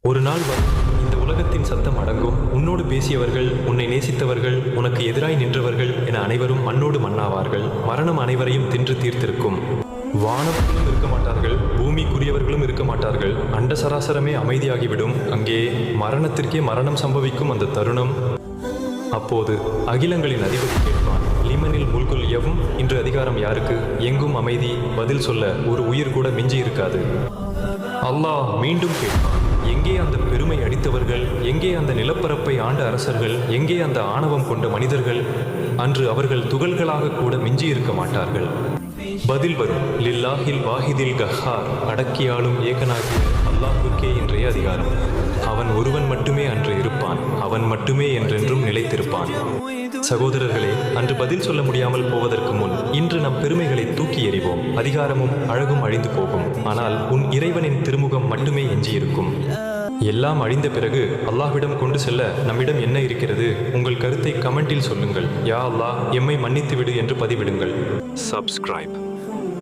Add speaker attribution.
Speaker 1: ஒரு நாள் வரும், இந்த உலகத்தின் சத்தம் அடங்கும். உன்னோடு பேசியவர்கள், உன்னை நேசித்தவர்கள், உனக்கு எதிராய் நின்றவர்கள் என அனைவரும் மண்ணோடு மண்ணாவார்கள். மரணம் அனைவரையும் தின்று தீர்த்திருக்கும். வானவர்களும் இருக்க மாட்டார்கள், பூமிக்குரியவர்களும் இருக்க மாட்டார்கள். அண்ட சராசரமே அமைதியாகிவிடும். அங்கே மரணத்திற்கே மரணம் சம்பவிக்கும் அந்த தருணம். அப்போது அகிலங்களின் அதிபதி கேட்பான், லிமனில் முல்குல் யவும், இன்று அதிகாரம் யாருக்கு? எங்கும் அமைதி. பதில் சொல்ல ஒரு உயிர் கூட மிஞ்சி இருக்காது. அல்லாஹ் மீண்டும் கேட்பான், எங்கே அந்த பெருமை அடித்தவர்கள்? எங்கே அந்த நிலப்பரப்பை ஆண்ட அரசர்கள்? எங்கே அந்த ஆணவம் கொண்ட மனிதர்கள்? அன்று அவர்கள் துகள்களாக கூட மிஞ்சி இருக்க மாட்டார்கள். பதில் வரும், லில்லாஹில் வாஹிதில் கஹார், அடக்கியாலும் ஏகனாகிய அல்லாஹுக்கே இன்றைய அதிகாரம். அவன் ஒருவன் மட்டுமே அன்று இருப்பான். அவன் மட்டுமே என்றென்றும் நிலைத்திருப்பான். சகோதரர்களே, அன்று பதில் சொல்ல முடியாமல் போவதற்கு முன் இன்று நம் பெருமைகளை தூக்கி எறிவோம். அதிகாரமும் அழகும் அழிந்து போகும். ஆனால் உன் இறைவனின் திருமுகம் மட்டுமே எஞ்சியிருக்கும். எல்லாம் அழிந்த பிறகு அல்லாஹ்விடம் கொண்டு செல்ல நம்மிடம் என்ன இருக்கிறது? உங்கள் கருத்தை கமெண்டில் சொல்லுங்கள். யா அல்லாஹ், எம்மை மன்னித்து விடு என்று பதிவிடுங்கள்.
Speaker 2: Subscribe.